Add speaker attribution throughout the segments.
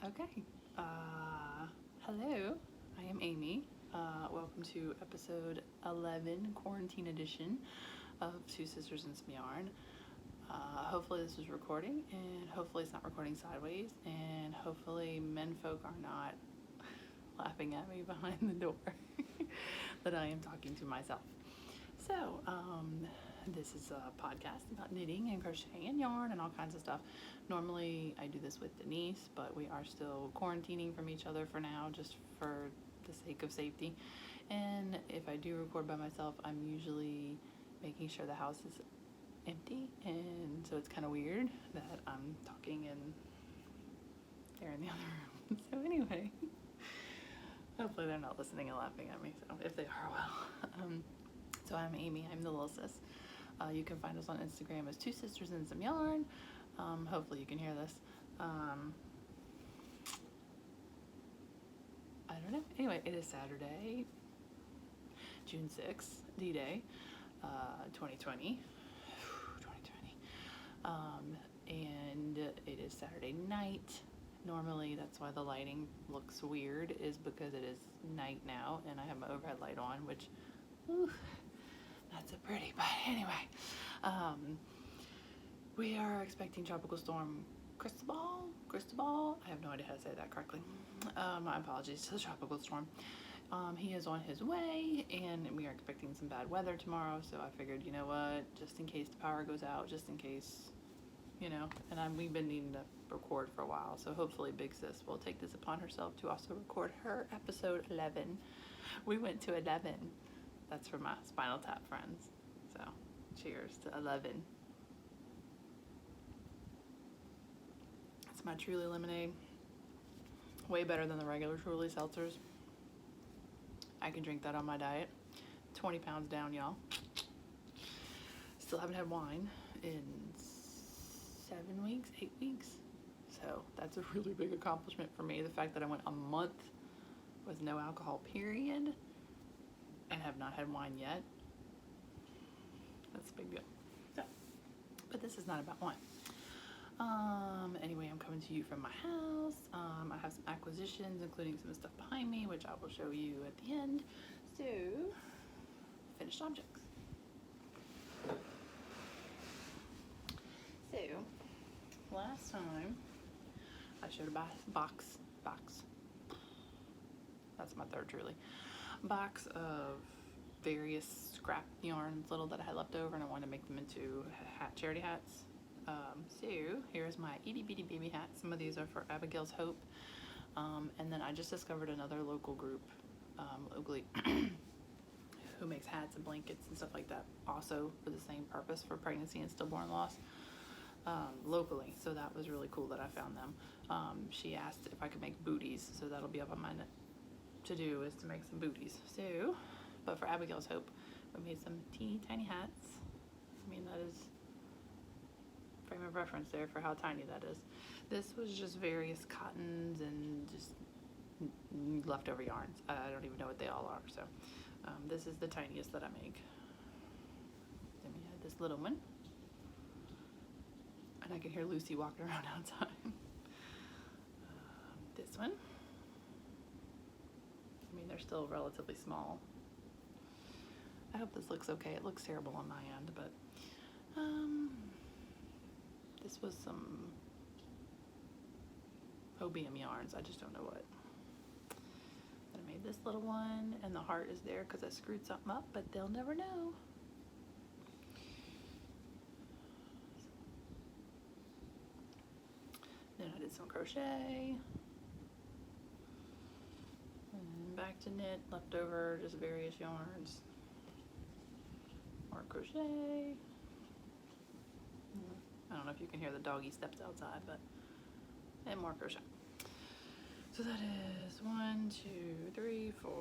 Speaker 1: Okay. Hello, I am Amy. Welcome to episode 11, quarantine edition of Two Sisters and Some Yarn. Hopefully this is recording, and hopefully it's not recording sideways, and hopefully menfolk are not laughing at me behind the door that I am talking to myself. So, this is a podcast about knitting and crocheting and yarn and all kinds of stuff. Normally I do this with Denise, but we are still quarantining from each other for now, just for the sake of safety. And if I do record by myself, I'm usually making sure the house is empty, and so it's kind of weird that I'm talking and they're in the other room. So anyway, hopefully they're not listening and laughing at me, so if they are, well. So I'm Amy, I'm the little sis. You can find us on Instagram as Two Sisters and Some Yarn. Hopefully you can hear this. I don't know. Anyway, it is Saturday, June 6th, D-Day, 2020. 2020. And it is Saturday night. Normally, that's why the lighting looks weird, is because it is night now, and I have my overhead light on, which, whew, not so pretty, but anyway. We are expecting Tropical Storm Cristobal. I have no idea how to say that correctly. My apologies to the tropical storm. He is on his way, and we are expecting some bad weather tomorrow, so I figured, you know what, just in case the power goes out, just in case, you know, and we've been needing to record for a while, so hopefully Big Sis will take this upon herself to also record her episode 11. We went to 11. That's for my Spinal Tap friends. So, cheers to 11. It's my Truly lemonade. Way better than the regular Truly seltzers. I can drink that on my diet. 20 pounds down, y'all. Still haven't had wine in 7 weeks, 8 weeks. So that's a really big accomplishment for me. The fact that I went a month with no alcohol, period, and have not had wine yet. That's a big deal. So, but this is not about wine. Anyway, I'm coming to you from my house. I have some acquisitions, including some stuff behind me, which I will show you at the end. So, finished objects. So, last time I showed a box. That's my third Truly. Box of various scrap yarns, little that I had left over, and I wanted to make them into charity hats. So here's my itty bitty baby hat. Some of these are for Abigail's Hope. And then I just discovered another local group, locally, who makes hats and blankets and stuff like that, also for the same purpose, for pregnancy and stillborn loss, locally. So that was really cool that I found them. She asked if I could make booties, so that'll be up on my to-do, is to make some booties. So, but for Abigail's Hope, we made some teeny tiny hats. I mean, that is frame of reference there for how tiny that is. This was just various cottons and just leftover yarns. I don't even know what they all are. So this is the tiniest that I make. Then we had this little one, and I can hear Lucy walking around outside. This one. I mean, they're still relatively small. I hope this looks okay. It looks terrible on my end, but this was some OBM yarns. I just don't know what. Then I made this little one, and the heart is there because I screwed something up, but they'll never know. Then I did some crochet. And back to knit, leftover, just various yarns. More crochet. I don't know if you can hear the doggy steps outside, but, and more crochet. So that is 1, 2, 3, 4,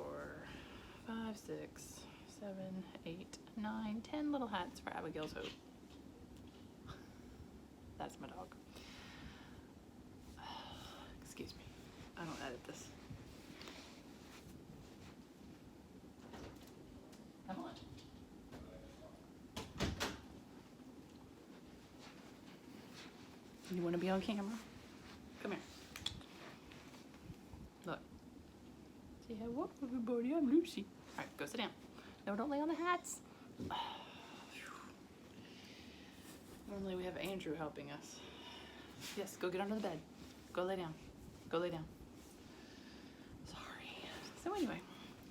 Speaker 1: 5, 6, 7, 8, 9, 10 little hats for Abigail's Hope. That's my dog. Excuse me. I don't edit this. Come on. You want to be on camera? Come here. what everybody, I'm Lucy. All right, go sit down. No, don't lay on the hats. Normally we have Andrew helping us. Yes, go get under the bed. Go lay down. Go lay down. Sorry. So anyway,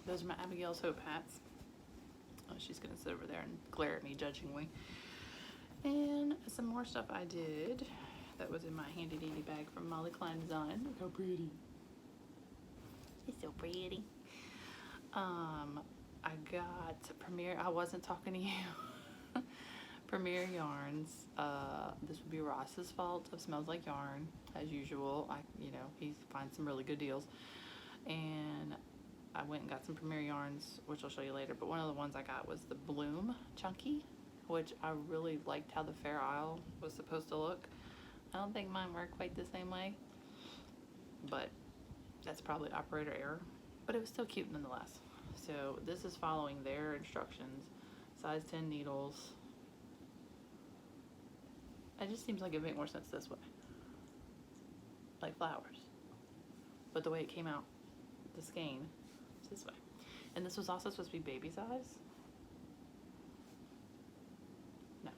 Speaker 1: those are my Abigail's Hope hats. She's gonna sit over there and glare at me judgingly. And some more stuff I did that was in my handy dandy bag from Molly Klein Design. Look how pretty. She's so pretty. I got Premier, I wasn't talking to you. Premier Yarns. This would be Ross's fault of Smells Like Yarn, as usual. He finds some really good deals. And I went and got some Premier Yarns, which I'll show you later, but one of the ones I got was the Bloom Chunky, which I really liked how the Fair Isle was supposed to look. I don't think mine worked quite the same way, but that's probably operator error, but it was still cute nonetheless. So this is following their instructions, size 10 needles. It just seems like it'd make more sense this way, like flowers, but the way it came out, the skein, is this way. And this was also supposed to be baby size. No,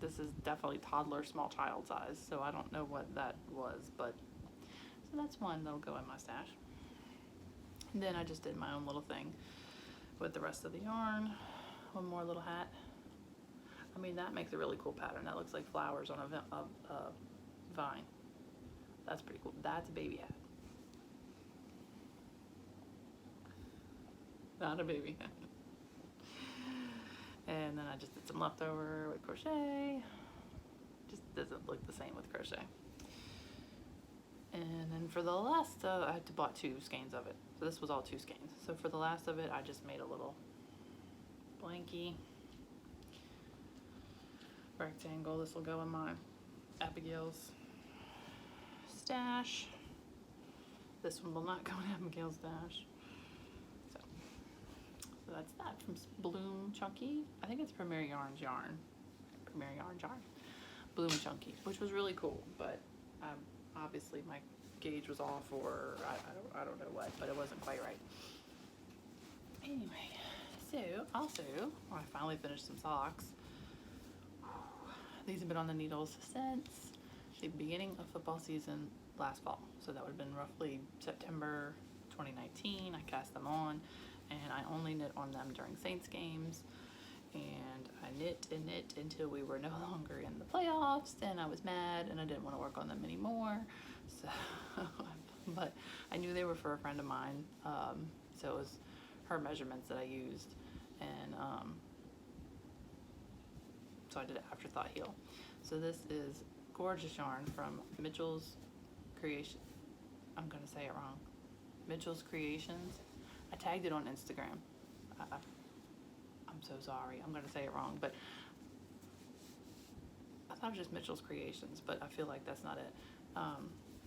Speaker 1: this is definitely toddler, small child size, so I don't know what that was, but so that's one that'll go in my stash. And then I just did my own little thing with the rest of the yarn. One more little hat. I mean, that makes a really cool pattern. That looks like flowers on a vine. That's pretty cool. That's a baby hat. Not a baby hat. And then I just did some leftover with crochet. Just doesn't look the same with crochet. And then for the last, I had to bought 2 skeins of it. So this was all 2 skeins. So for the last of it, I just made a little blankie rectangle. This will go in my Abigail's stash. This one will not go in Abigail's stash. So that's that from Bloom Chunky. I think it's Premier Yarns yarn. Premier Yarns yarn. Bloom Chunky, which was really cool, but obviously my gauge was off, or I don't know what, but it wasn't quite right. Anyway, so also I finally finished some socks. These have been on the needles since the beginning of football season last fall. So that would have been roughly September 2019. I cast them on, and I only knit on them during Saints games. And I knit and knit until we were no longer in the playoffs, and I was mad and I didn't want to work on them anymore. So, but I knew they were for a friend of mine, so it was her measurements that I used, and so I did an afterthought heel. So this is gorgeous yarn from Mitchell's Creation. I'm gonna say it wrong. Mitchell's Creations. I tagged it on Instagram. I'm so sorry. I'm gonna say it wrong, but I thought it was just Mitchell's Creations, but I feel like that's not it.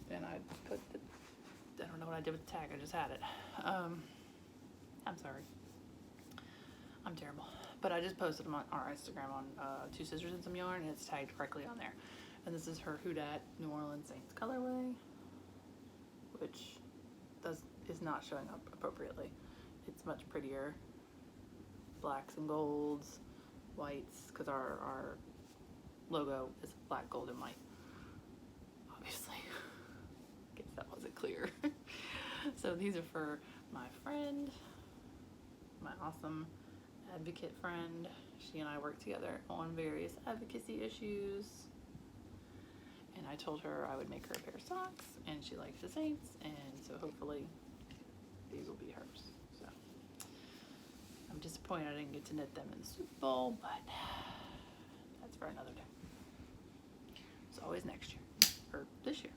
Speaker 1: And I put I don't know what I did with the tag. I just had it. I'm sorry. I'm terrible. But I just posted them on our Instagram on 2 Scissors and Some Yarn, and it's tagged correctly on there. And this is her Houdat New Orleans Saints colorway, which is not showing up appropriately. It's much prettier. Blacks and golds, whites, because our logo is black, gold, and white. Obviously. Guess that wasn't clear. So these are for my friend, my awesome advocate friend. She and I work together on various advocacy issues. And I told her I would make her a pair of socks, and she likes the Saints, and so hopefully these will be hers. So I'm disappointed I didn't get to knit them in the Super Bowl, but that's for another day. It's always next year, or this year.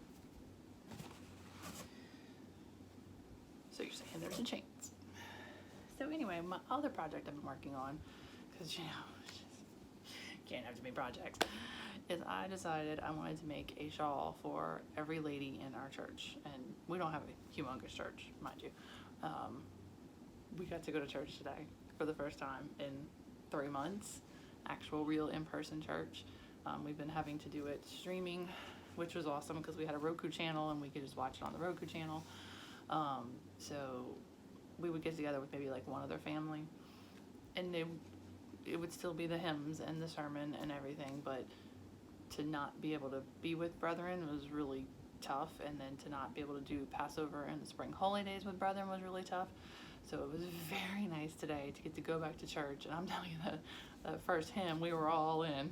Speaker 1: So you're saying there's a chance. So anyway, my other project I've been working on, because you know, just can't have too many projects, is I decided I wanted to make a shawl for every lady in our church. And we don't have a humongous church, mind you. We got to go to church today for the first time in 3 months, actual real in-person church. We've been having to do it streaming, which was awesome because we had a Roku channel and we could just watch it on the Roku channel. So we would get together with maybe like one other family, and it would still be the hymns and the sermon and everything, but to not be able to be with brethren was really tough, and then to not be able to do Passover and the spring holidays with brethren was really tough. So it was very nice today to get to go back to church, and I'm telling you that first hymn, we were all in.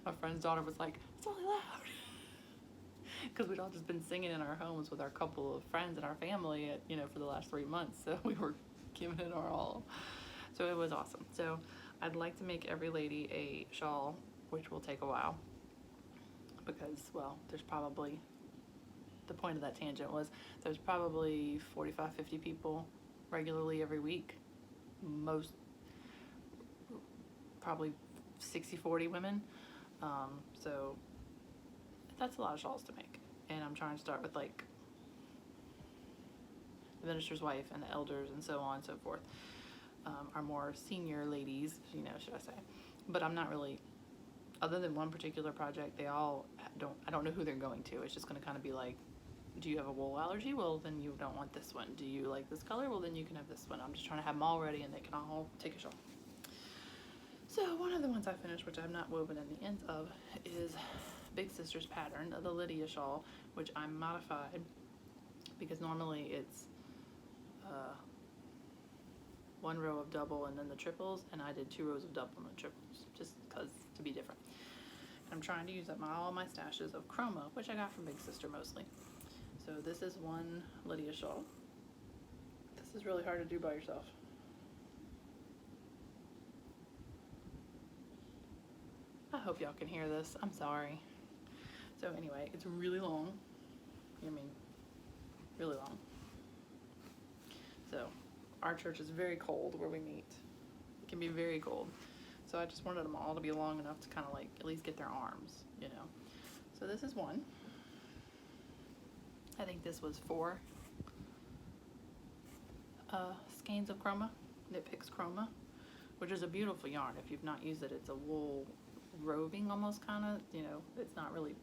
Speaker 1: My friend's daughter was like, "It's really loud," because we'd all just been singing in our homes with our couple of friends and our family, for the last 3 months. So we were giving it our all. So it was awesome. So I'd like to make every lady a shawl, which will take a while, because, well, there's probably, the point of that tangent was, there's probably 45, 50 people regularly every week. Most, probably 60-40 women. So that's a lot of shawls to make. And I'm trying to start with like the minister's wife and the elders and so on and so forth. Our more senior ladies, should I say. But I'm not really, other than one particular project, I don't know who they're going to. It's just going to kind of be like, do you have a wool allergy? Well, then you don't want this one. Do you like this color? Well, then you can have this one. I'm just trying to have them all ready and they can all take a shawl. So one of the ones I finished, which I've not woven in the ends of, is Big Sister's pattern, the Lydia shawl, which I modified because normally it's one row of double and then the triples, and I did 2 rows of double and the triples, just because to be different. And I'm trying to use up all my stashes of chroma, which I got from Big Sister mostly. So this is one Lydia shawl. This is really hard to do by yourself. I hope y'all can hear this. I'm sorry. So anyway, it's really long. Really long. So our church is very cold where we meet. It can be very cold. So I just wanted them all to be long enough to kind of like at least get their arms, So this is one. I think this was 4 skeins of chroma, Knit Picks chroma, which is a beautiful yarn. If you've not used it, it's a wool roving almost kind of, it's not really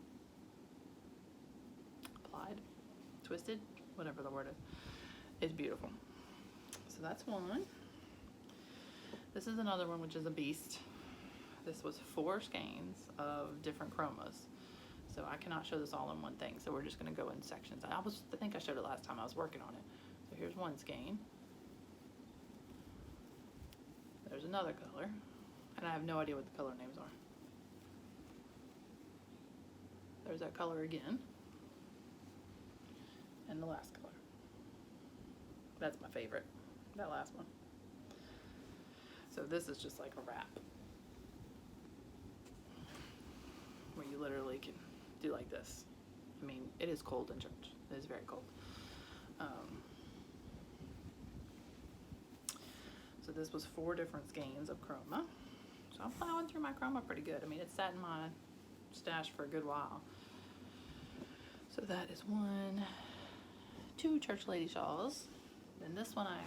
Speaker 1: plied, twisted, whatever the word is. It's beautiful. So that's one. This is another one, which is a beast. This was 4 skeins of different chromas. So I cannot show this all in one thing, so we're just going to go in sections. I think I showed it last time I was working on it. So here's one skein. There's another color, and I have no idea what the color names are. There's that color again, and the last color. That's my favorite, that last one. So this is just like a wrap, where you literally can do like this. It is cold in church. It is very cold. So this was 4 different skeins of chroma. So I'm plowing through my chroma pretty good. It sat in my stash for a good while. So that is 1, 2 church lady shawls. And this one I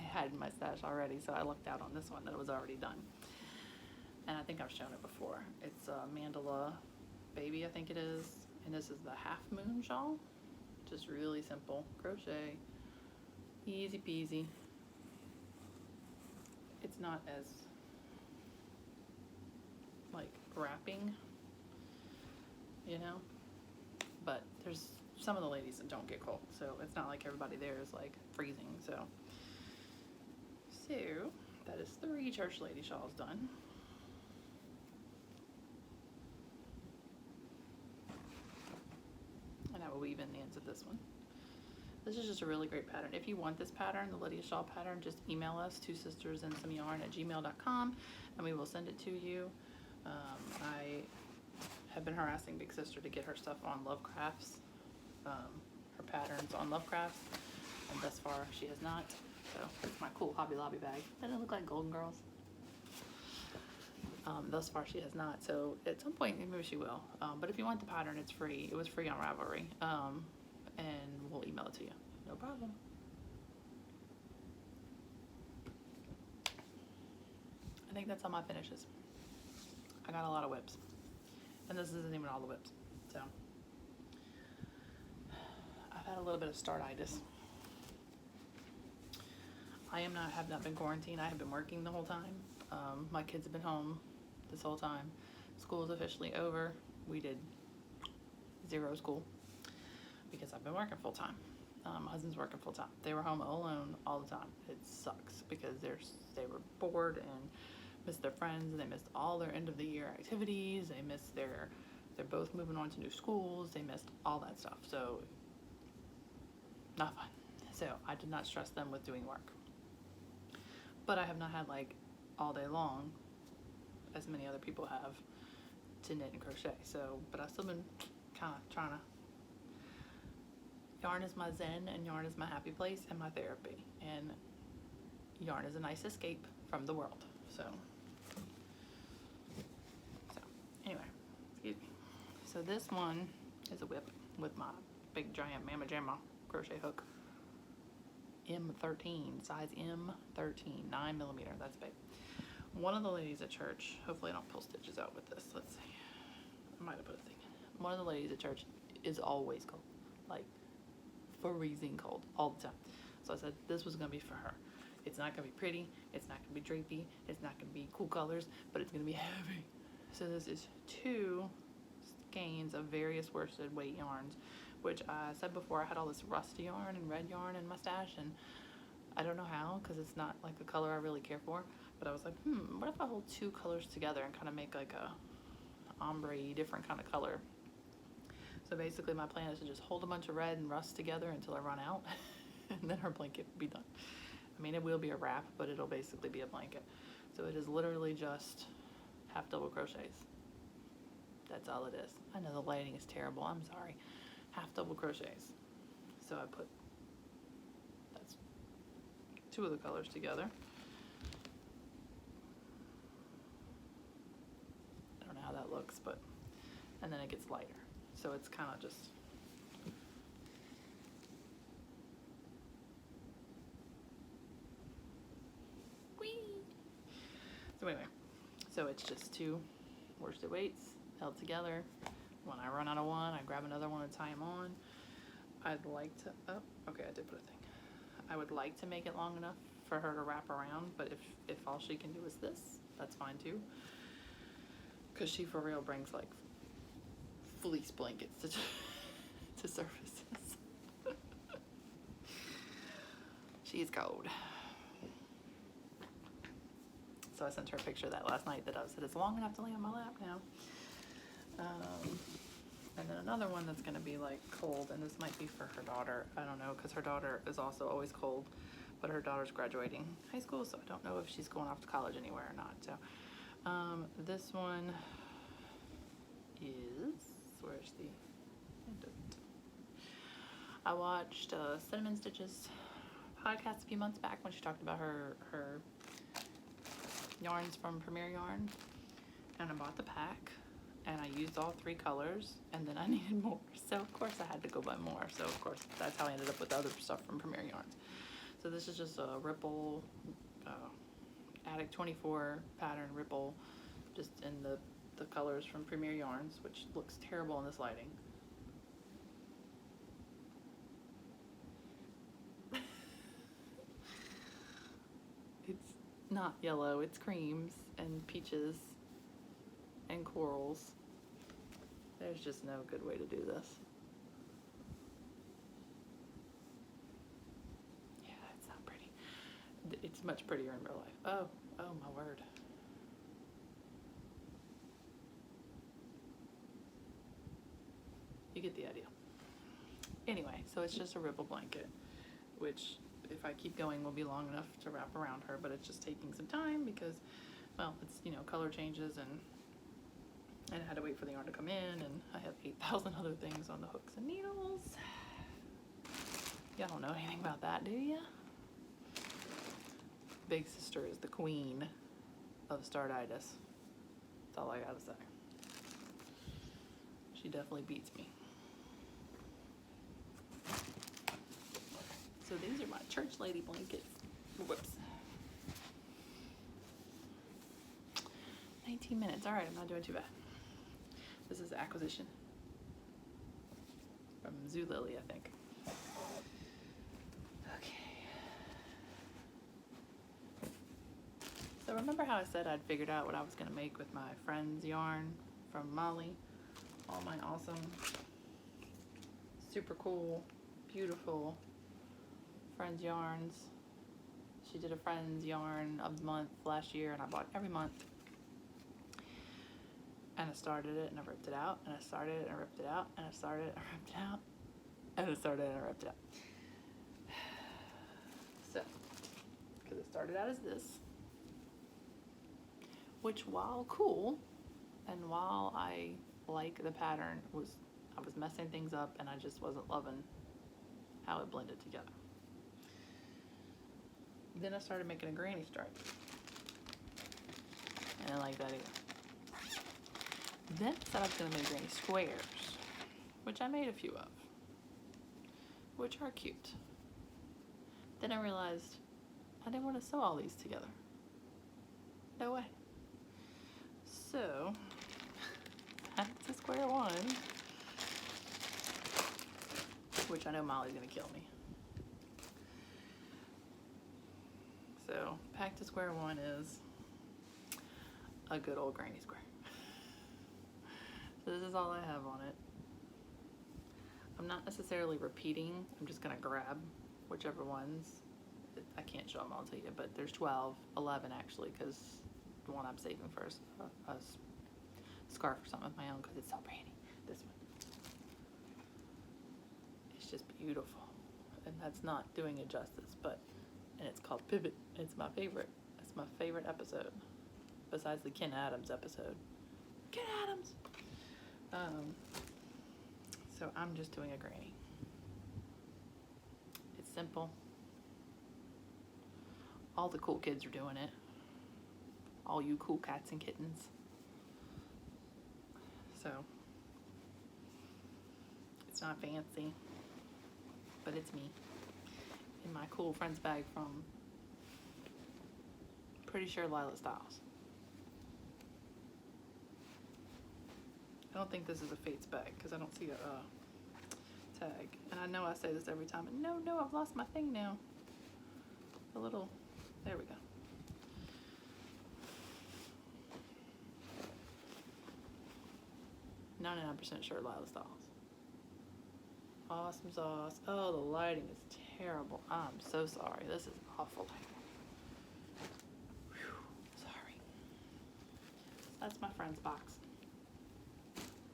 Speaker 1: had in my stash already, so I looked out on this one that it was already done. And I think I've shown it before. It's a Mandala Baby, I think it is. And this is the Half Moon shawl. Just really simple crochet, easy peasy. It's not as like wrapping, but there's some of the ladies that don't get cold, so it's not like everybody there is like freezing. So that is 3 church lady shawls done. And I will weave in the ends of this one. This is just a really great pattern. If you want this pattern, the Lydia shawl pattern, just email us, twosistersandsameyarn@gmail.com, and we will send it to you. I have been harassing Big Sister to get her stuff on Lovecrafts, her patterns on Lovecrafts, and thus far she has not. So it's my cool Hobby Lobby bag. Doesn't it look like Golden Girls? Thus far she has not, so at some point maybe she will. But if you want the pattern, it's free. It was free on Ravelry, and we'll email it to you. No problem. I think that's all my finishes. I got a lot of whips, and this isn't even all the whips. So I've had a little bit of startitis. have not been quarantined. I have been working the whole time. My kids have been home this whole time. School is officially over. We did 0 school because I've been working full time. My husband's working full time. They were home alone all the time. It sucks because they were bored and missed their friends, and they missed all their end of the year activities. They missed they're both moving on to new schools. They missed all that stuff. So not fun. So I did not stress them with doing work. But I have not had like all day long, as many other people have, to knit and crochet. So, but I've still been kind of trying to. Yarn is my zen, and yarn is my happy place and my therapy. And yarn is a nice escape from the world. So anyway, excuse me. So this one is a whip with my big giant Mama Jamma crochet hook. M13, size M13, 9mm, that's big. One of the ladies at church, hopefully I don't pull stitches out with this, let's see. I might have put a thing in. One of the ladies at church is always cold, like freezing cold all the time. So I said this was gonna be for her. It's not gonna be pretty, it's not gonna be drapey, it's not gonna be cool colors, but it's gonna be heavy. So this is 2 skeins of various worsted weight yarns, which I said before, I had all this rusty yarn and red yarn in my stash, and I don't know how, because it's not like a color I really care for, but I was like, what if I hold 2 colors together and kind of make like a ombre different kind of color. So basically my plan is to just hold a bunch of red and rust together until I run out, and then her blanket will be done. I mean, it will be a wrap, but it'll basically be a blanket. So it is literally just half double crochets. That's all it is. I know the lighting is terrible, I'm sorry. Half double crochets. So I put, that's 2 of the colors together. I don't know how that looks, but, and then it gets lighter. So it's kind of just, whee! So anyway, so it's just 2 worsted weights held together. When I run out of one, I grab another one and tie them on. I'd like to, oh, okay, I did put a thing. I would like to make it long enough for her to wrap around, but if all she can do is this, that's fine too. Because she for real brings like fleece blankets to services. She's cold. So I sent her a picture of that last night that I said it's long enough to lay on my lap now. And then another one that's gonna be like cold, and this might be for her daughter. I don't know, because her daughter is also always cold, but her daughter's graduating high school, so I don't know if she's going off to college anywhere or not. So this one is, where's the end of it? I watched Cinnamon Stitch's podcast a few months back when she talked about her yarns from Premier Yarn, and I bought the pack. And I used all 3 colors, and then I needed more. So of course I had to go buy more. So of course that's how I ended up with the other stuff from Premier Yarns. So this is just a Ripple Attic 24 pattern Ripple, just in the colors from Premier Yarns, which looks terrible in this lighting. It's not yellow, it's creams and peaches and corals. There's just no good way to do this. Yeah, it's not pretty. It's much prettier in real life. Oh my word. You get the idea. Anyway, so it's just a Ripple blanket, which if I keep going will be long enough to wrap around her, but it's just taking some time because, well, it's, you know, color changes, and I had to wait for the yarn to come in, and I have 8,000 other things on the hooks and needles. Y'all don't know anything about that, do ya? Big sister is the queen of Starditis. That's all I gotta say. She definitely beats me. So these are my church lady blankets. Whoops. 19 minutes. All right, I'm not doing too bad. This is Acquisition from Zulily, I think. Okay. remember how I said I'd figured out what I was going to make with my friend's yarn from Molly? All my awesome, super cool, beautiful friend's yarns. She did a friend's yarn of the month last year, and I bought every month. And I started it and I ripped it out, and I started it and I ripped it out, and I started it and I ripped it out, and I started it and I ripped it out. So, because it started out as this, which while cool, and while I like the pattern, I was messing things up, and I just wasn't loving how it blended together. Then I started making a granny stripe, and I like that either. Then I said I was going to make granny squares, which I made a few of, which are cute. Then I realized I didn't want to sew all these together. No way. So, back to square one, which I know Molly's going to kill me. So, back to square one is a good old granny square. So this is all I have on it. I'm not necessarily repeating. I'm just going to grab whichever ones. I can't show them all to you, but there's 12, 11 actually, because the one I'm saving for a scarf or something of my own, because it's so pretty. This one. It's just beautiful. And that's not doing it justice, and it's called Pivot. It's my favorite. It's my favorite episode, besides the Ken Adams episode. Ken Adams! So I'm just doing a granny. It's simple. All the cool kids are doing it. All you cool cats and kittens. So, it's not fancy, but it's me. In my cool friend's bag from, pretty sure, Lila Styles. I don't think this is a Fates bag because I don't see a tag. And I know I say this every time. And no, I've lost my thing now. The little, there we go. .99% sure Lila Styles. Awesome sauce. Oh, the lighting is terrible. I'm so sorry. This is awful. Whew, sorry. That's my friend's box.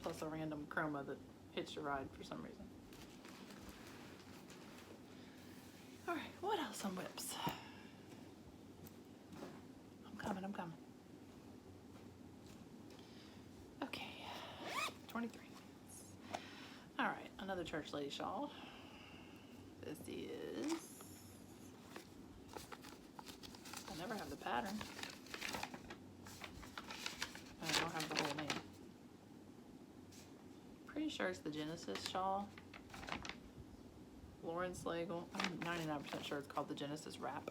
Speaker 1: Plus a random chroma that hitched a ride for some reason. Alright, what else on whips? I'm coming. Okay, 23. Alright, another church lady shawl. This is, I never have the pattern. I don't have the whole name. Pretty sure it's the Genesis shawl. Lauren Slagle. I'm 99% sure it's called the Genesis wrap.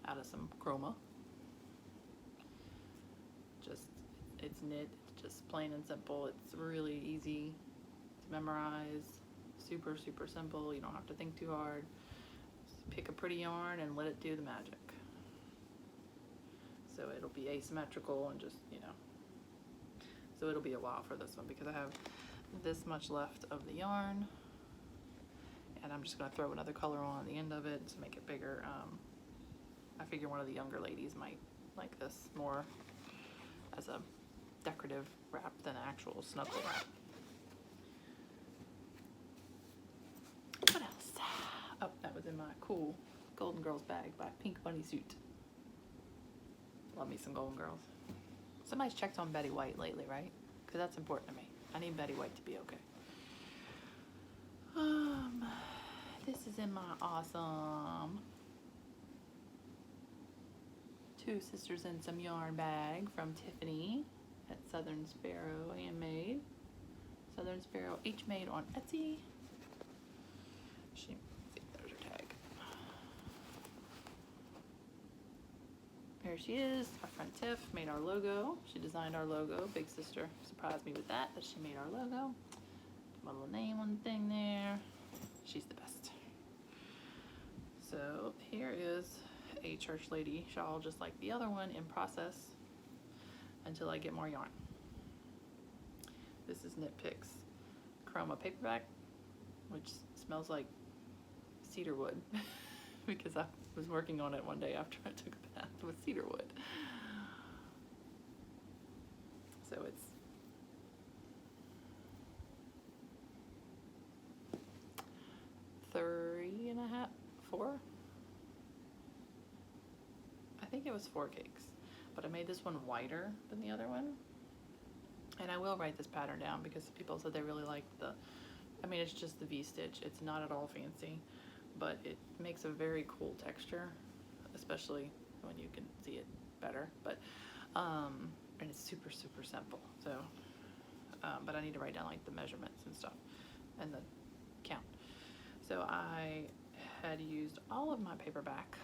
Speaker 1: Out of some chroma. It's knit, just plain and simple. It's really easy to memorize. Super, super simple. You don't have to think too hard. Just pick a pretty yarn and let it do the magic. So it'll be asymmetrical and just, so it'll be a while for this one because I have this much left of the yarn, and I'm just going to throw another color on the end of it to make it bigger. I figure one of the younger ladies might like this more as a decorative wrap than an actual snuggle wrap. What else? Oh, that was in my cool Golden Girls bag by Pink Bunny Suit. Love me some Golden Girls. Somebody's checked on Betty White lately, right? Because that's important to me. I need Betty White to be okay. This is in my awesome Two Sisters and Some Yarn bag from Tiffany at Southern Sparrow Handmade. Southern Sparrow H made on Etsy. There's her tag. There she is. Our friend Tiff made our logo. She designed our logo. Big sister surprised me with that she made our logo. My little name on the thing there. She's the best. So So here is a church lady shawl just like the other one in process until I get more yarn. This is Knit Picks Chroma paperback, which smells like cedar wood because I was working on it one day after I took a bath with cedar wood. So it's three and a half, 4? I think it was 4 cakes, but I made this one wider than the other one. And I will write this pattern down because people said they really liked the, I mean, it's just the V-stitch. It's not at all fancy, but it makes a very cool texture, especially when you can see it better. But, and it's super, super simple. So, but I need to write down like the measurements and stuff and the count. So I had used all of my paperback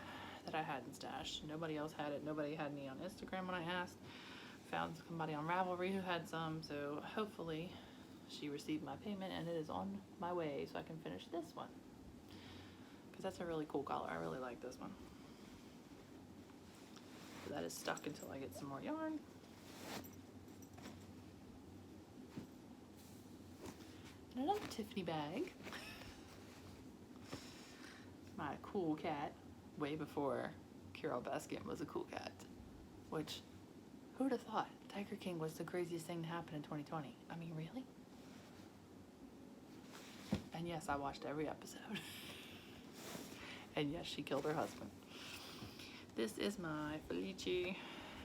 Speaker 1: that I had in stash. Nobody else had it. Nobody had any on Instagram when I asked. Found somebody on Ravelry who had some, so hopefully she received my payment and it is on my way so I can finish this one. Because that's a really cool color. I really like this one. So that is stuck until I get some more yarn. And another Tiffany bag. My cool cat, way before Carole Baskin was a cool cat, which, who'd have thought Tiger King was the craziest thing to happen in 2020? I mean, really? And yes, I watched every episode. And yes, she killed her husband. This is my Felici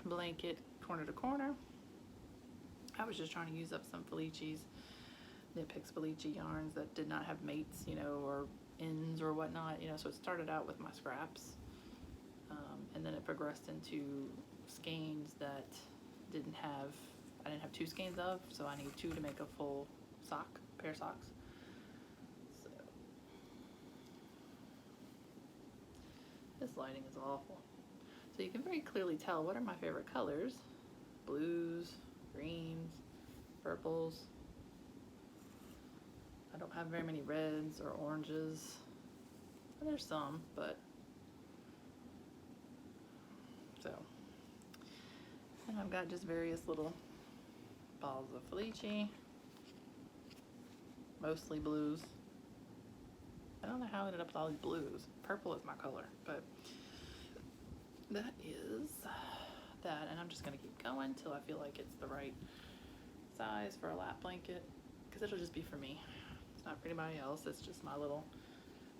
Speaker 1: blanket corner to corner. I was just trying to use up some Felici's Knit Picks Felici yarns that did not have mates, you know, or ends or whatnot, you know, so it started out with my scraps. And then it progressed into skeins that I didn't have 2 skeins of, so I need 2 to make a full pair of socks. So this lighting is awful. So you can very clearly tell what are my favorite colors: blues, greens, purples. I don't have very many reds or oranges. Well, there's some, but so. And I've got just various little balls of Felici, mostly blues. I don't know how I ended up with all these blues. Purple is my color, but that is that. And I'm just gonna keep going till I feel like it's the right size for a lap blanket, because it'll just be for me. It's not for anybody else. It's just my little,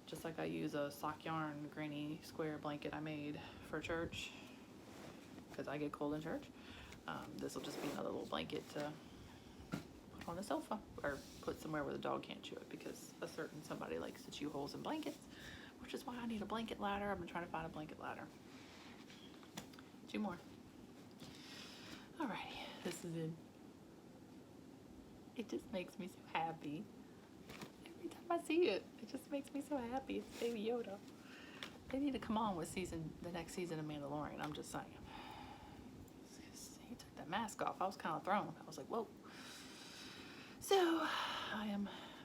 Speaker 1: just like I use a sock yarn granny square blanket I made for church, because I get cold in church. This will just be another little blanket to put on the sofa or put somewhere where the dog can't chew it, because a certain somebody likes to chew holes in blankets, which is why I need a blanket ladder. I've been trying to find a blanket ladder. 2 more. Alrighty, this is it. It just makes me so happy. Every time I see it, it just makes me so happy. It's Baby Yoda. They need to come on with the next season of Mandalorian. I'm just saying. He took that mask off. I was kind of thrown. I was like, whoa. So I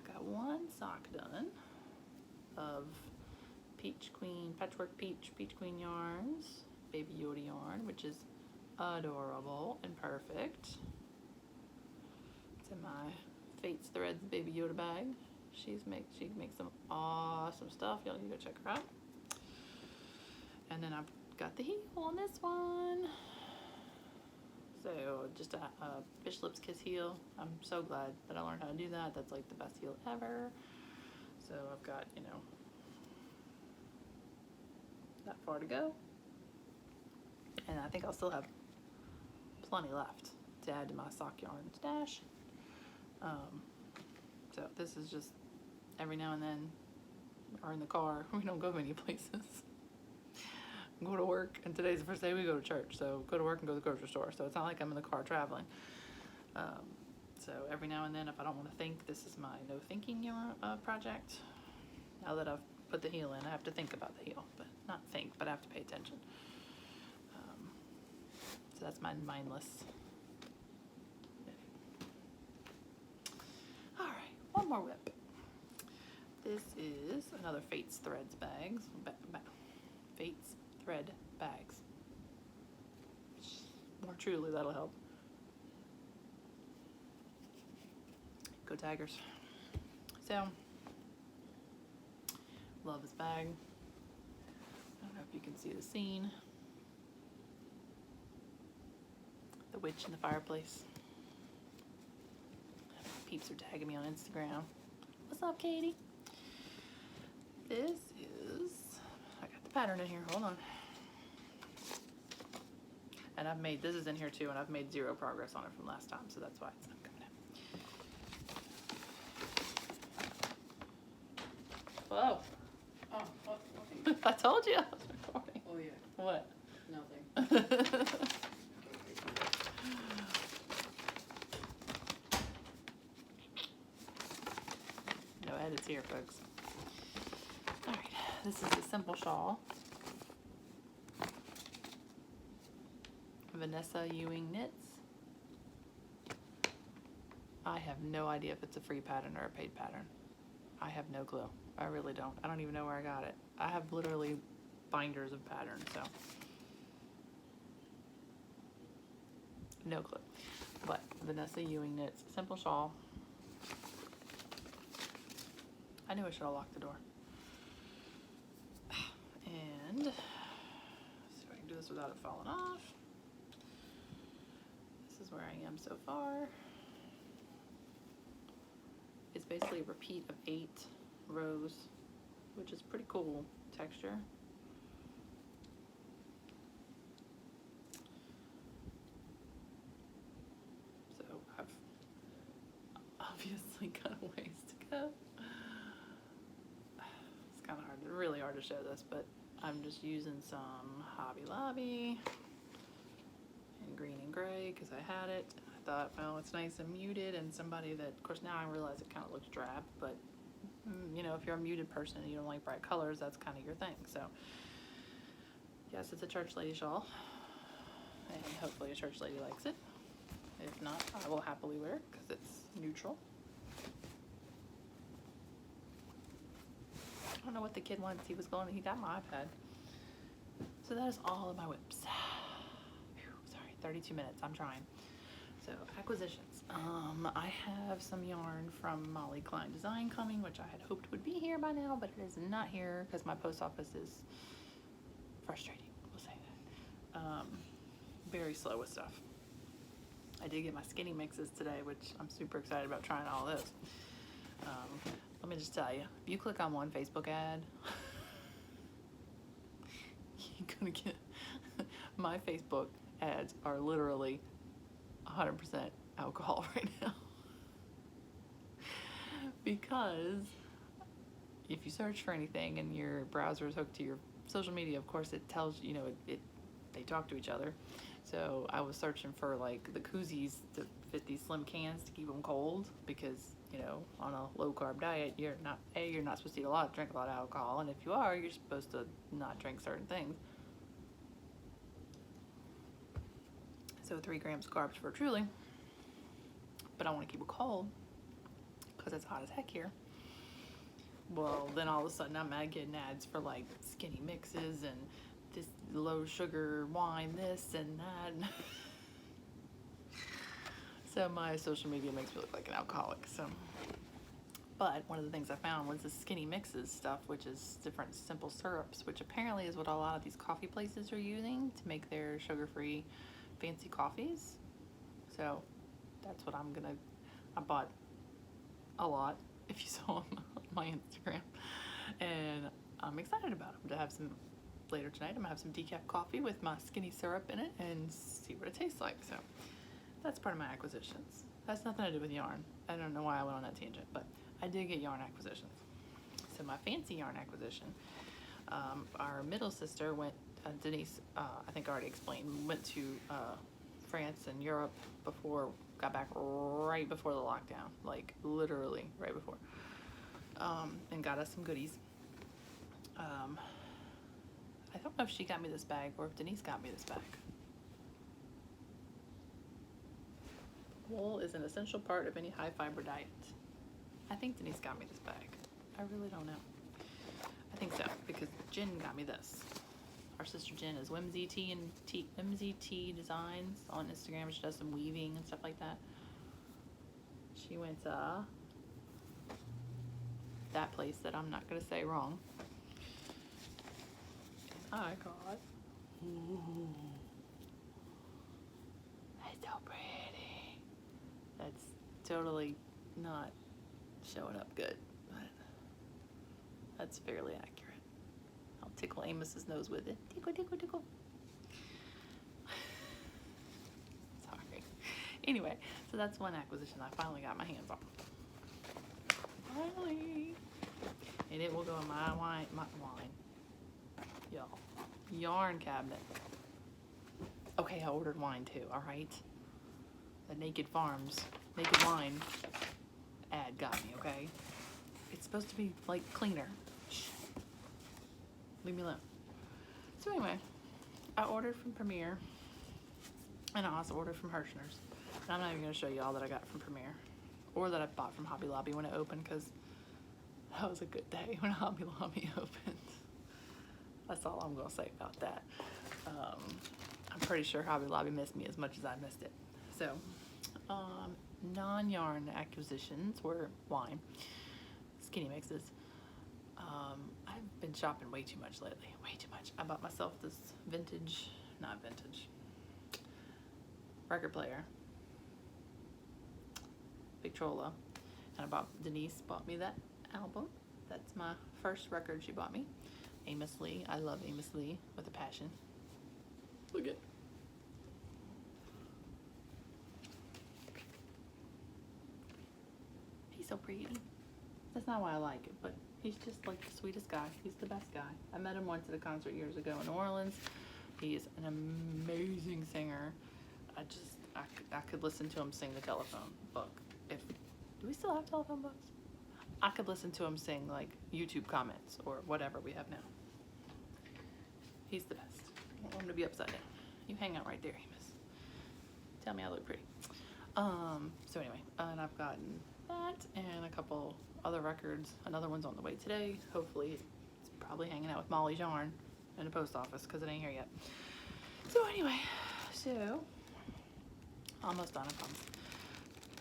Speaker 1: got 1 sock done of Peach Queen, Patchwork Peach Queen yarns, Baby Yoda yarn, which is adorable and perfect. It's in my Fates Threads Baby Yoda bag. She makes some awesome stuff. Y'all need to go check her out. And then I've got the heel on this one. So just a Fish Lips Kiss heel. I'm so glad that I learned how to do that. That's like the best heel ever. So I've got, you know, that far to go. And I think I'll still have plenty left to add to my sock yarn stash. So this is just every now and then, or in the car. We don't go many places. Go to work, and today's the first day we go to church, so go to work and go to the grocery store, so it's not like I'm in the car traveling. So every now and then, if I don't want to think, this is my no thinking project. Now that I've put the heel in, I have to think about the heel, but not think, but I have to pay attention. So that's my mindless knitting. All right, one more whip. This is another Fates Threads bags. Fates Thread bags. More truly, that'll help. Go Tigers. So, love this bag. I don't know if you can see the scene. The witch in the fireplace. Peeps are tagging me on Instagram. What's up, Katie? This is, I got the pattern in here, hold on. And I've made, this is in here too, and I've made zero progress on it from last time, so that's why it's not coming in. Whoa.
Speaker 2: Oh, okay.
Speaker 1: I told you I was recording.
Speaker 2: Oh yeah.
Speaker 1: What?
Speaker 2: Nothing.
Speaker 1: No edits here, folks. All right, this is a simple shawl. Vanessa Ewing knits. I have no idea if it's a free pattern or a paid pattern. I have no clue. I really don't. I don't even know where I got it. I have literally binders of patterns, so no clue. But Vanessa Ewing knits, simple shawl. I knew I should have locked the door. And let's see if I can do this without it falling off. This is where I am so far. It's basically a repeat of 8 rows, which is pretty cool texture. So I've obviously got a ways to go. It's kind of hard, really hard to show this, but I'm just using some Hobby Lobby in green and gray because I had it. I thought, well, it's nice and muted, and somebody that, of course, now I realize it kind of looks drab, but you know, if you're a muted person and you don't like bright colors, that's kind of your thing. So yes, it's a church lady shawl, and hopefully a church lady likes it. If not, I will happily wear it because it's neutral. I don't know what the kid wants. He got my iPad. So that is all of my whips. Whew, sorry, 32 minutes, I'm trying. So acquisitions. I have some yarn from Molly Klein Design coming, which I had hoped would be here by now, but it is not here because my post office is frustrating, we'll say that. Very slow with stuff. I did get my skinny mixes today, which I'm super excited about trying all those. Let me just tell you, if you click on one Facebook ad, you're gonna get, my Facebook ads are literally 100% alcohol right now. Because if you search for anything and your browser is hooked to your social media, of course it tells you, they talk to each other. So I was searching for like the koozies to fit these slim cans to keep them cold because, on a low carb diet, you're not supposed to drink a lot of alcohol, and if you are, you're supposed to not drink certain things. So 3 grams carbs for Truly, but I want to keep it cold because it's hot as heck here. Well, then all of a sudden I'm getting ads for like skinny mixes and this low sugar wine, this and that. So my social media makes me look like an alcoholic. So, but one of the things I found was the skinny mixes stuff, which is different simple syrups, which apparently is what a lot of these coffee places are using to make their sugar-free fancy coffees. So that's what I bought a lot, if you saw on my Instagram, and I'm excited about them to have some later tonight. I'm gonna have some decaf coffee with my skinny syrup in it and see what it tastes like. So that's part of my acquisitions. That's nothing to do with yarn. I don't know why I went on that tangent, but I did get yarn acquisitions. So my fancy yarn acquisition, our middle sister went, Denise, I think I already explained, went to France and Europe got back right before the lockdown, like literally right before, and got us some goodies. I don't know if she got me this bag or if Denise got me this bag. Wool is an essential part of any high fiber diet. I think Denise got me this bag. I really don't know. I think so, because Jen got me this. Our sister Jen is Whimsy T Designs on Instagram. She does some weaving and stuff like that. She went to that place that I'm not gonna say wrong. And I got, ooh, that's so pretty. That's totally not showing up good, but that's fairly accurate. I'll tickle Amos's nose with it. Tickle, tickle, tickle. Sorry. Anyway, so that's one acquisition I finally got my hands on. Finally. And it will go in my wine, y'all, yarn cabinet. Okay, I ordered wine too, all right? The Naked Farms, Naked Wine ad got me, okay? It's supposed to be like cleaner. Shh. Leave me alone. So anyway, I ordered from Premier, and I also ordered from Hirschner's. And I'm not even gonna show you all that I got from Premier, or that I bought from Hobby Lobby when it opened, because that was a good day when Hobby Lobby opened. That's all I'm gonna say about that. I'm pretty sure Hobby Lobby missed me as much as I missed it. So, non-yarn acquisitions were wine, skinny mixes. I've been shopping way too much lately, way too much. I bought myself this not vintage, record player, Victrola, and Denise bought me that album. That's my first record she bought me. Amos Lee. I love Amos Lee with a passion. Look at. He's so pretty. That's not why I like it, but he's just like the sweetest guy. He's the best guy. I met him once at a concert years ago in New Orleans. He is an amazing singer. I could listen to him sing the telephone book. Do we still have telephone books? I could listen to him sing like YouTube comments or whatever we have now. He's the best. I want him to be upside down. You hang out right there, Amos. Tell me I look pretty. So anyway, and I've gotten that and a couple other records. Another one's on the way today. Hopefully it's probably hanging out with Molly's Yarn in the post office because it ain't here yet. So anyway, almost done, I promise.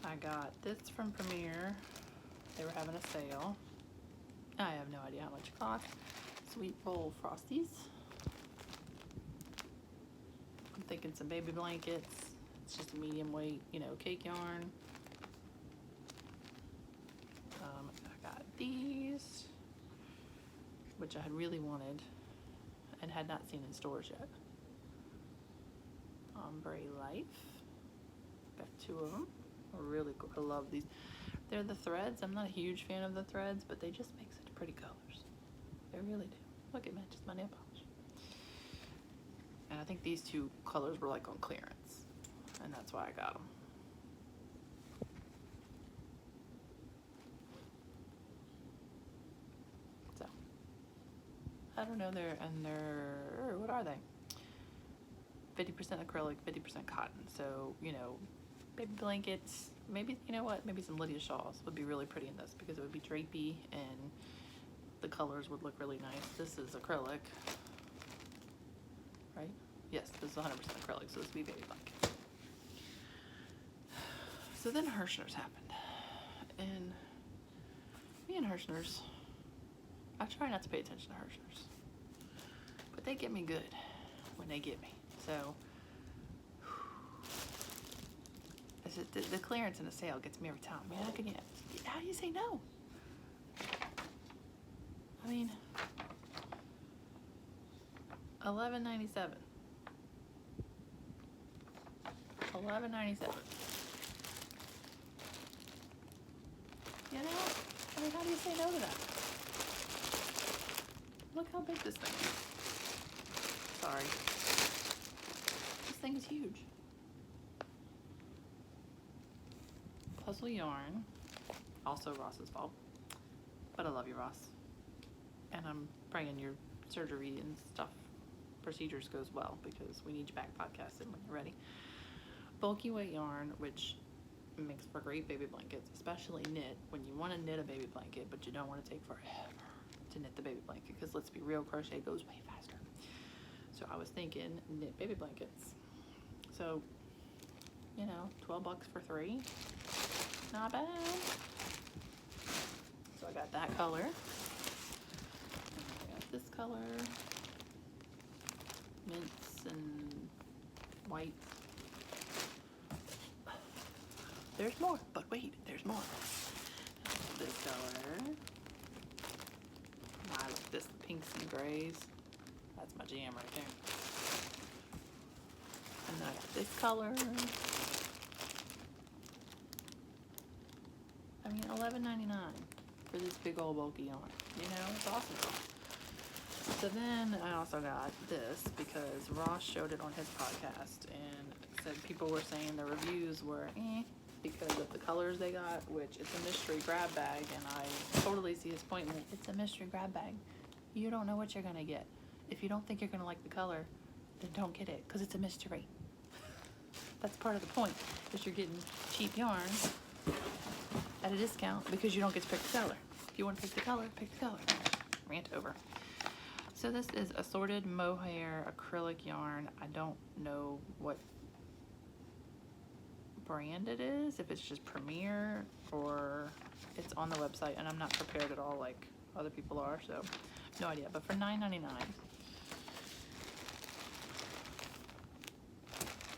Speaker 1: I got this from Premier. They were having a sale. I have no idea how much it cost. Sweet Roll Frosties. I'm thinking some baby blankets. It's just a medium weight, cake yarn. I got these, which I had really wanted and had not seen in stores yet. Ombre Life. Got two of them. Really cool. I love these. They're the threads. I'm not a huge fan of the threads, but they just make such pretty colors. They really do. Look, it matches my nail polish. And I think these two colors were like on clearance, and that's why I got them. So, I don't know, what are they? 50% acrylic, 50% cotton. So, baby blankets, maybe, maybe some Lydia shawls would be really pretty in this because it would be drapey and the colors would look really nice. This is acrylic, right? Yes, this is 100% acrylic, so this would be baby blanket. So then Hirschner's happened. And me and Hirschner's, I try not to pay attention to Hirschner's, but they get me good when they get me. So, the clearance in the sale gets me every time. I mean, how do you say no? I mean, $11.97. $11.97. I mean, how do you say no to that? Look how big this thing is. Sorry. This thing is huge. Puzzle yarn, also Ross's fault, but I love you, Ross. And I'm praying your surgery and stuff, procedures goes well because we need you back podcasting when you're ready. Bulky weight yarn, which makes for great baby blankets, especially knit, when you want to knit a baby blanket, but you don't want to take forever to knit the baby blanket, because let's be real, crochet goes way faster. So I was thinking knit baby blankets. So, you know, $12 for 3, not bad. So I got that color, and I got this color, mints and white. There's more, but wait, there's more. This color. I like this, the pinks and grays. That's my jam right there. And then I got this color. I mean, $11.99 for this big old bulky yarn. You know, it's awesome. So then I also got this because Ross showed it on his podcast and said people were saying the reviews were because of the colors they got, which it's a mystery grab bag, and I totally see his point in it. It's a mystery grab bag. You don't know what you're gonna get. If you don't think you're gonna like the color, then don't get it, because it's a mystery. That's part of the point, is you're getting cheap yarn at a discount because you don't get to pick the color. If you want to pick the color, pick the color. Rant over. So this is assorted mohair acrylic yarn. I don't know what brand it is, if it's just Premier or it's on the website, and I'm not prepared at all like other people are, so no idea. But for $9.99,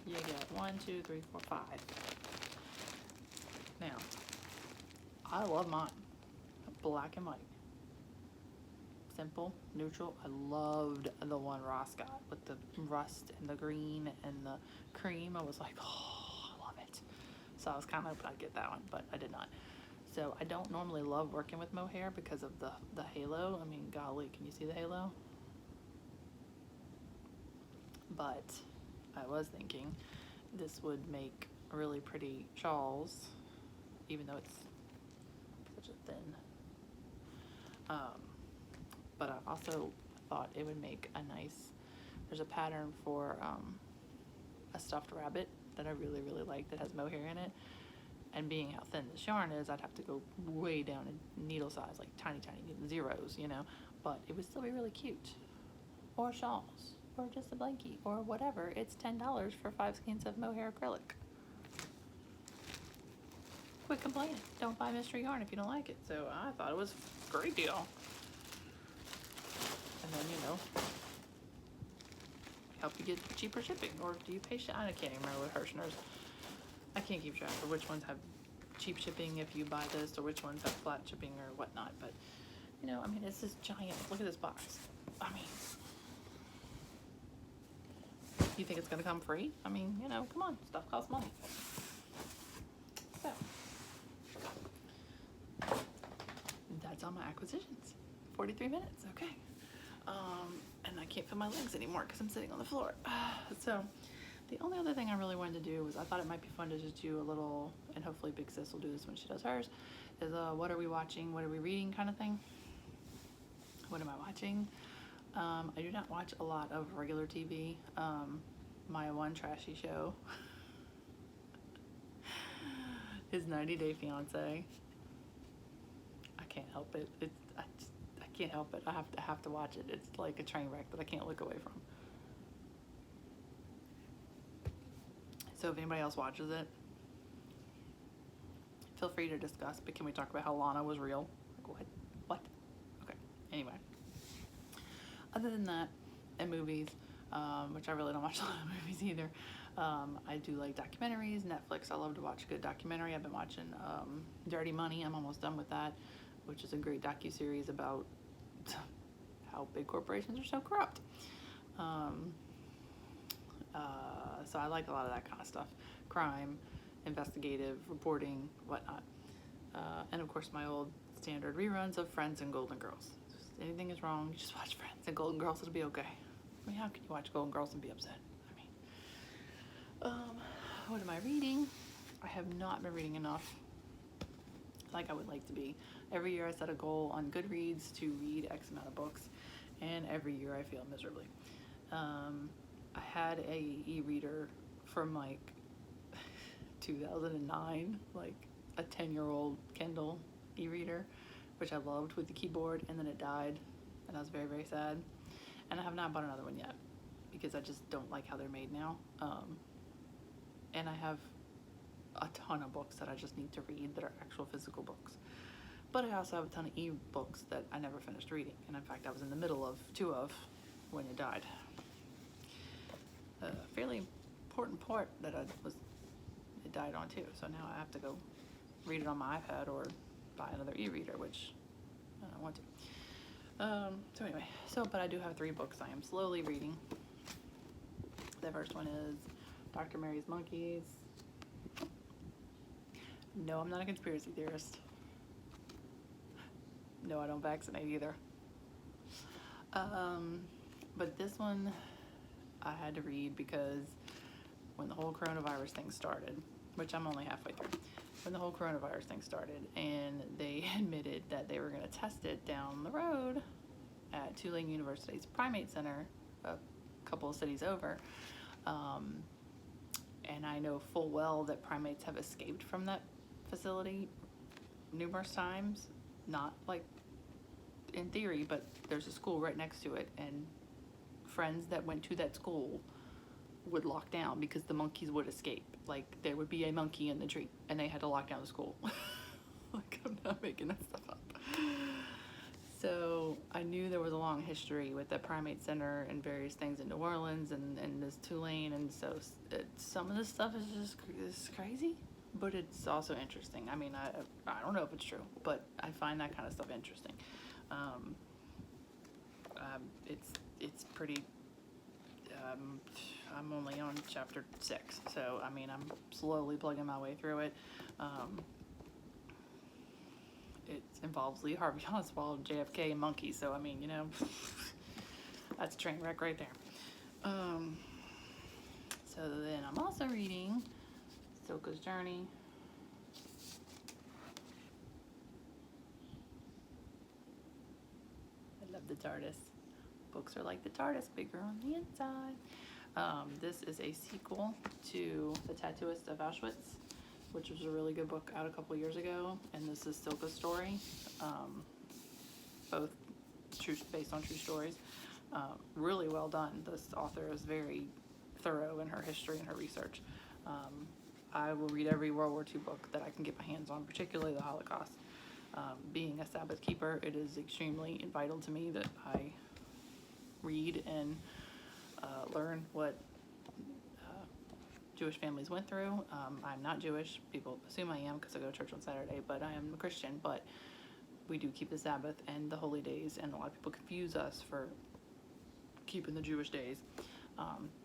Speaker 1: you get 1, 2, 3, 4, 5. Now, I love mine. Black and white. Simple, neutral. I loved the one Ross got with the rust and the green and the cream. I was like, oh, I love it. So I was kind of hoping I'd get that one, but I did not. So I don't normally love working with mohair because of the halo. I mean, golly, can you see the halo? But I was thinking this would make really pretty shawls, even though it's such a thin. But I also thought it would make a nice, there's a pattern for a stuffed rabbit that I really, really like that has mohair in it. And being how thin this yarn is, I'd have to go way down in needle size, like tiny, tiny zeros, you know. But it would still be really cute. Or shawls, or just a blankie, or whatever. It's $10 for 5 skeins of mohair acrylic. Quit complaining. Don't buy mystery yarn if you don't like it. So I thought it was a great deal. And then, you know, help you get cheaper shipping. Or do you pay I can't even remember with Hirschner's. I can't keep track of which ones have cheap shipping if you buy this, or which ones have flat shipping or whatnot. But, you know, I mean, it's this giant, look at this box. I mean, you think it's going to come free? I mean, you know, come on, stuff costs money. So, that's all my acquisitions. 43 minutes, okay. And I can't feel my legs anymore because I'm sitting on the floor. So, the only other thing I really wanted to do was I thought it might be fun to just do a little, and hopefully Big Sis will do this when she does hers, is what are we watching, what are we reading kind of thing. What am I watching? I do not watch a lot of regular TV. My one trashy show is 90 Day Fiance. I can't help it. I can't help it. I have to watch it. It's like a train wreck that I can't look away from. So if anybody else watches it, feel free to discuss, but can we talk about how Lana was real? Like, what? Okay, anyway. Other than that, and movies, which I really don't watch a lot of movies either, I do like documentaries, Netflix. I love to watch a good documentary. I've been watching Dirty Money. I'm almost done with that, which is a great docuseries about how big corporations are so corrupt. So I like a lot of that kind of stuff. Crime, investigative, reporting, whatnot. And of course my old standard reruns of Friends and Golden Girls. If anything is wrong, you just watch Friends and Golden Girls, it'll be okay. I mean, how can you watch Golden Girls and be upset? I mean, what am I reading? I have not been reading enough like I would like to be. Every year I set a goal on Goodreads to read X amount of books, and every year I fail miserably. I had a e-reader from like 2009, like a 10-year-old Kindle e-reader, which I loved with the keyboard, and then it died, and I was very, very sad. And I have not bought another one yet because I just don't like how they're made now. And I have a ton of books that I just need to read that are actual physical books. But I also have a ton of e-books that I never finished reading. And in fact, I was in the middle of two of when it died. A fairly important part that it died on too. So now I have to go read it on my iPad or buy another e-reader, which I don't want to. So anyway, but I do have 3 books I am slowly reading. The first one is Dr. Mary's Monkeys. No, I'm not a conspiracy theorist. No, I don't vaccinate either. But this one I had to read because when the whole coronavirus thing started, which I'm only halfway through, when the whole coronavirus thing started and they admitted that they were going to test it down the road at Tulane University's Primate Center, a couple of cities over, and I know full well that primates have escaped from that facility numerous times, not like in theory, but there's a school right next to it, and friends that went to that school would lock down because the monkeys would escape. Like, there would be a monkey in the tree and they had to lock down the school. Like, I'm not making that stuff up. So I knew there was a long history with the Primate Center and various things in New Orleans and this Tulane, and so some of this stuff is crazy, but it's also interesting. I mean, I don't know if it's true, but I find that kind of stuff interesting. It's pretty. I'm only on chapter 6, so I mean, I'm slowly plugging my way through it. It involves Lee Harvey Oswald, JFK, and monkeys, so I mean, you know, that's a train wreck right there. So then I'm also reading Silka's Journey. I love the TARDIS. Books are like the TARDIS, bigger on the inside. This is a sequel to The Tattooist of Auschwitz, which was a really good book out a couple years ago, and this is Silka's story, both based on true stories. Really well done. This author is very thorough in her history and her research. I will read every World War II book that I can get my hands on, particularly the Holocaust. Being a Sabbath keeper, it is extremely vital to me that I read and learn what Jewish families went through. I'm not Jewish. People assume I am because I go to church on Saturday, but I am a Christian. But we do keep the Sabbath and the holy days, and a lot of people confuse us for keeping the Jewish days.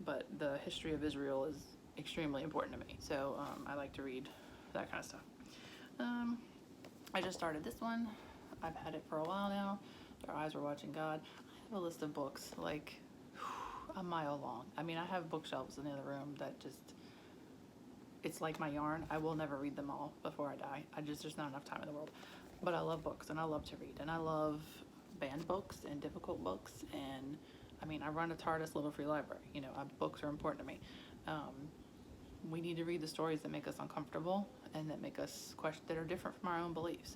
Speaker 1: But the history of Israel is extremely important to me, so I like to read that kind of stuff. I just started this one. I've had it for a while now. Their Eyes Were Watching God. I have a list of books like a mile long. I mean, I have bookshelves in the other room that just, it's like my yarn. I will never read them all before I die. There's not enough time in the world. But I love books, and I love to read, and I love banned books and difficult books, and I mean, I run a TARDIS Little Free Library. You know, books are important to me. We need to read the stories that make us uncomfortable and that make us question, that are different from our own beliefs.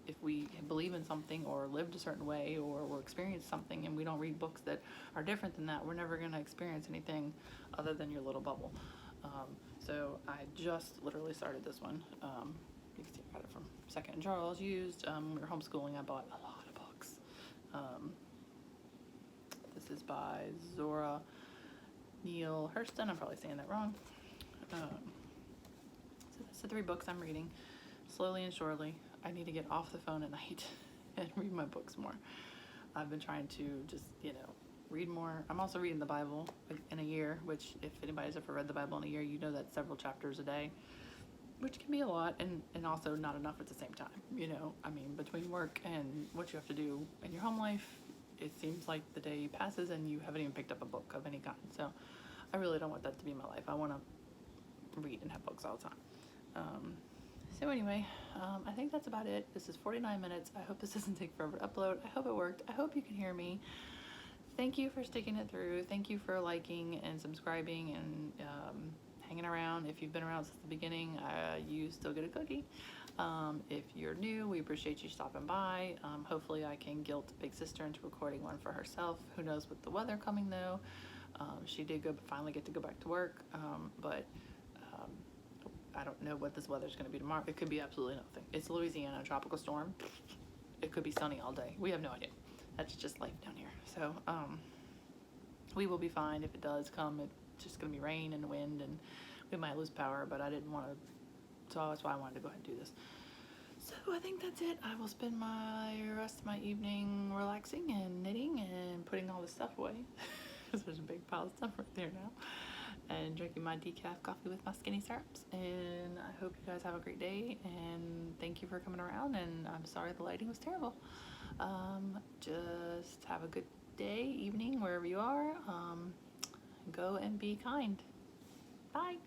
Speaker 1: If we believe in something or lived a certain way or we're experienced something and we don't read books that are different than that, we're never going to experience anything other than your little bubble. So I just literally started this one. You can see I got it from Second and Charles used. When we were homeschooling, I bought a lot of books. This is by Zora Neale Hurston. I'm probably saying that wrong. So that's the 3 books I'm reading, slowly and surely. I need to get off the phone at night and read my books more. I've been trying to just, read more. I'm also reading the Bible in a year, which if anybody's ever read the Bible in a year, you know that's several chapters a day, which can be a lot and also not enough at the same time. I mean, between work and what you have to do in your home life, it seems like the day passes and you haven't even picked up a book of any kind. So I really don't want that to be my life. I want to read and have books all the time. So anyway, I think that's about it. This is 49 minutes. I hope this doesn't take forever to upload. I hope it worked. I hope you can hear me. Thank you for sticking it through. Thank you for liking and subscribing and hanging around. If you've been around since the beginning, you still get a cookie. If you're new, we appreciate you stopping by. Hopefully I can guilt Big Sister into recording one for herself. Who knows with the weather coming though. She did finally get to go back to work, but I don't know what this weather's going to be tomorrow. It could be absolutely nothing. It's Louisiana, a tropical storm. It could be sunny all day. We have no idea. That's just life down here. So we will be fine. If it does come, it's just going to be rain and wind, and we might lose power, but I didn't want to, so that's why I wanted to go ahead and do this. So I think that's it. I will spend my rest of my evening relaxing and knitting and putting all this stuff away. There's a big pile of stuff right there now. And drinking my decaf coffee with my skinny syrups. And I hope you guys have a great day, and thank you for coming around, and I'm sorry the lighting was terrible. Just have a good day, evening, wherever you are. Go and be kind. Bye.